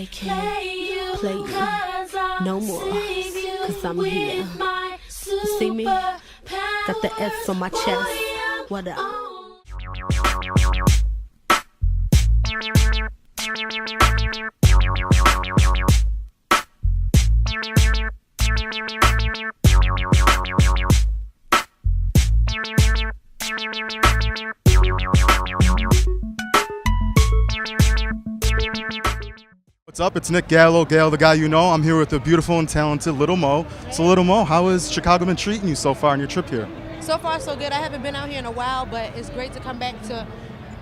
they can't play you no more, cause I'm here. You see me? Got the S on my chest. What up? What's up? It's Nick Gallo, the guy you know. I'm here with the beautiful and talented Little Mo. So Little Mo, how has Chicago been treating you so far on your trip here? So far, so good. I haven't been out here in a while, but it's great to come back to,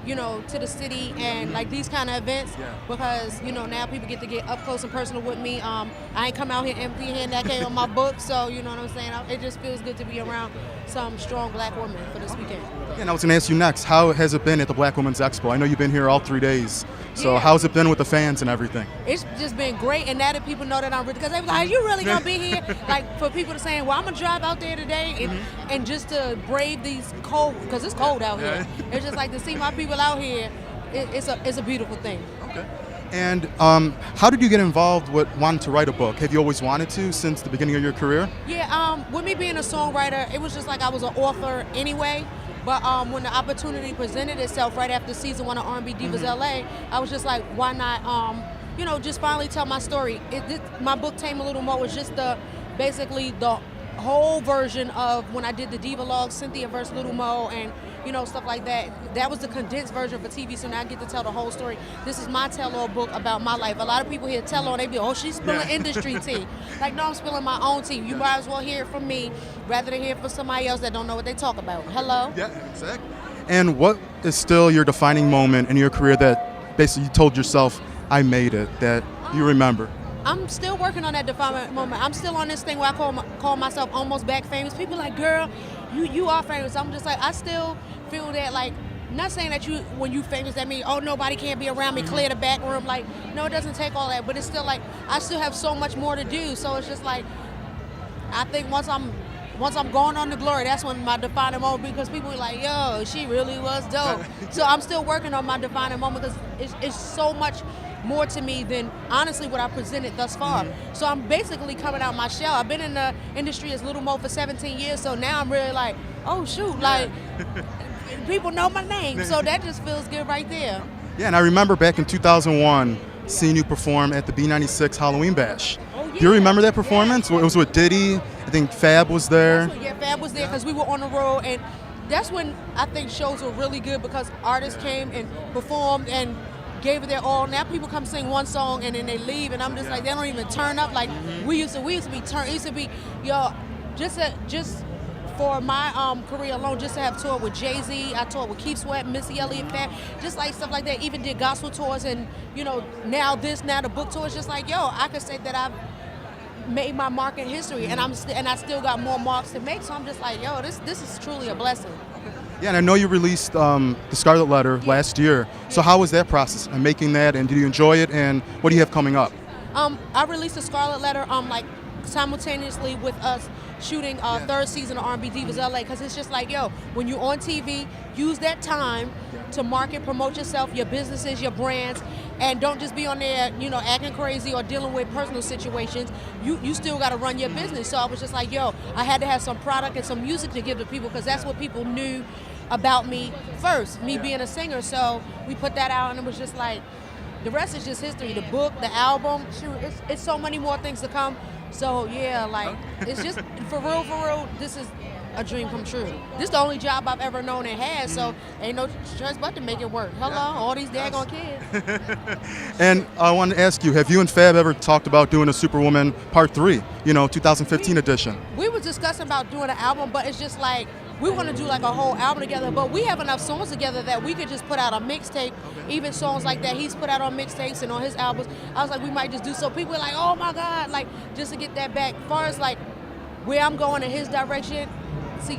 to the city and like these kind of events because, now people get to get up close and personal with me. I ain't come out here empty-handed. I came with my book, so you know what I'm saying? It just feels good to be around some strong black women for this weekend. Yeah, and I was going to ask you next, how has it been at the Black Women's Expo? I know you've been here all 3 days. So how's it been with the fans and everything? It's just been great, and now that people know that I'm really, because they was like, are you really going to be here? Like, for people to saying, well, I'm going to drive out there today and just to brave these cold, because it's cold out here. It's just like to see my people out here, it's a beautiful thing. Okay. And how did you get involved with wanting to write a book? Have you always wanted to since the beginning of your career? Yeah, with me being a songwriter, it was just like I was an author anyway. But when the opportunity presented itself right after season 1 of R&B Divas LA, I was just like, why not, just finally tell my story. My book, Tame a Little Mo, was just basically the whole version of when I did the Diva Log, Cynthia versus Little Mo, and stuff like that. That was the condensed version for TV, so now I get to tell the whole story. This is my tell-all book about my life. A lot of people hear tell-all, they be, oh, she's spilling industry tea. Like, no, I'm spilling my own tea. You might as well hear it from me rather than hear it from somebody else that don't know what they talk about. Hello? Yeah, exactly. And what is still your defining moment in your career that basically you told yourself, I made it, that you remember? I'm still working on that defining moment. I'm still on this thing where I call myself almost back famous. People are like, girl, you are famous. I'm just like, I still feel that, like, not saying that when you famous, that means, oh, nobody can't be around me, clear the back room. Like, no, it doesn't take all that. But it's still like, I still have so much more to do. So it's just like, I think once I'm going on to glory, that's when my defining moment, because people are like, yo, she really was dope. So I'm still working on my defining moment because it's so much more to me than honestly what I presented thus far. So I'm basically coming out my shell. I've been in the industry as Little Mo for 17 years, so now I'm really like, oh shoot, like people know my name. So that just feels good right there. Yeah, and I remember back in 2001 seeing you perform at the B96 Halloween Bash. Oh, yeah. Do you remember that performance? It was with Diddy, I think Fab was there. Fab was there because we were on the road, and that's when I think shows were really good because artists came and performed and gave it their all. Now people come sing one song and then they leave, and I'm just like, they don't even turn up like we used to be turned. It used to be, yo, just for my career alone, just to have toured with Jay-Z, I toured with Keith Sweat, Missy Elliott, Fab, just like stuff like that. Even did gospel tours, and now the book tour is just like, yo, I could say that I've made my mark in history, and I still got more marks to make. So I'm just like, yo, this is truly a blessing. Yeah, and I know you released the Scarlet Letter last year. So how was that process and making that, and did you enjoy it, and what do you have coming up? I released the Scarlet Letter like simultaneously with us shooting third season of R&B Divas LA, because it's just like, yo, when you're on TV, use that time to market, promote yourself, your businesses, your brands, and don't just be on there, acting crazy or dealing with personal situations. You still got to run your business. So I was just like, yo, I had to have some product and some music to give to people, because that's what people knew about me first, me being a singer. So we put that out, and it was just like, the rest is just history. The book, the album, shoot, it's so many more things to come. So yeah, like, it's just, for real, this is a dream come true. This is the only job I've ever known and had, so ain't no choice but to make it work. Hello, all these daggone kids. And I wanted to ask you, have you and Fab ever talked about doing a Superwoman Part 3, 2015 edition? We were discussing about doing an album, but it's just like, we want to do like a whole album together, but we have enough songs together that we could just put out a mixtape. Even songs like that he's put out on mixtapes and on his albums. I was like, we might just do so. People are like, oh my God, like, just to get that back. As far as like where I'm going in his direction, see,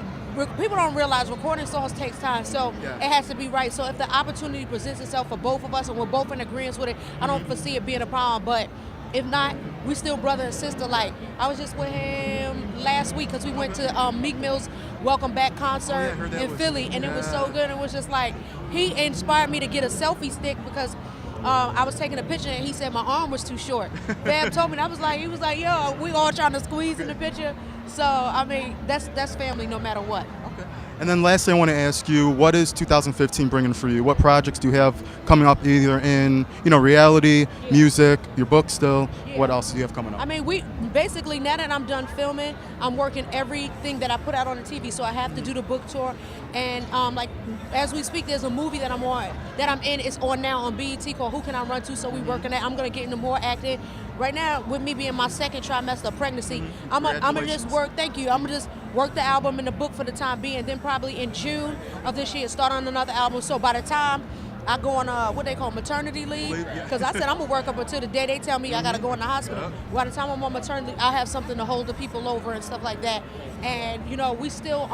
people don't realize recording songs takes time, so it has to be right. So if the opportunity presents itself for both of us and we're both in agreement with it, I don't foresee it being a problem. But if not, we still brother and sister. Like, I was just with him last week because we went to Meek Mill's Welcome Back concert in Philly, and it was so good. It was just like, he inspired me to get a selfie stick because I was taking a picture and he said my arm was too short. Fab told me, and he was like, yo, we all trying to squeeze in the picture. So, I mean, that's family no matter what. Okay. And then lastly, I want to ask you, what is 2015 bringing for you? What projects do you have coming up, either in, reality, music, your book still? Yeah. What else do you have coming up? I mean, we basically, now that I'm done filming, I'm working everything that I put out on the TV, so I have to do the book tour. And like as we speak, there's a movie that I'm in. It's on now on BET called Who Can I Run To? So we working that. I'm gonna get into more acting. Right now, with me being my second trimester of pregnancy, I'm gonna just work. Thank you. I'm gonna just work the album and the book for the time being. Then probably in June of this year, start on another album. So by the time I go on what they call maternity leave, because I said I'm gonna work up until the day they tell me I gotta go in the hospital. By the time I'm on maternity, I'll have something to hold the people over and stuff like that. And we still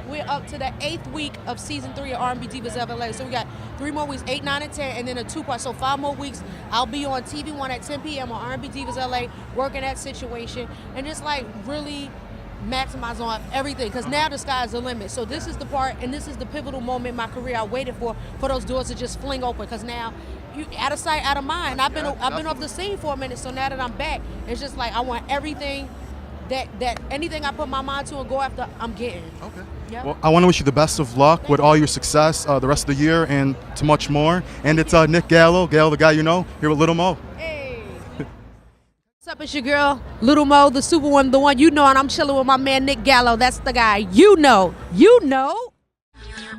we're up to the 8th week of season 3 of R&B Divas of LA. So we got 3 more weeks, 8, 9, and 10, and then a 2-part. So 5 more weeks. I'll be on TV One at 10 p.m. on R&B Divas LA, working that situation and just like really maximize on everything, because now the sky's the limit. So this is the part, and this is the pivotal moment in my career I waited for those doors to just fling open, because now you out of sight, out of mind. I've been off the scene for a minute, so now that I'm back, it's just like I want everything that anything I put my mind to and go after, I'm getting. Okay. Yep. Well, I want to wish you the best of luck with all your success the rest of the year and to much more. And it's Nick Gallo, the guy you know, here with Little Mo. Hey. What's up, it's your girl, Little Mo, the super one, the one you know, and I'm chilling with my man Nick Gallo. That's the guy you know. You know.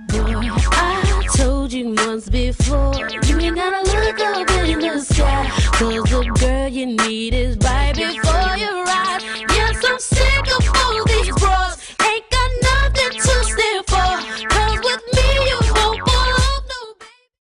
Boy, I told you once before, you ain't gotta look up in the sky, 'cause the girl you need is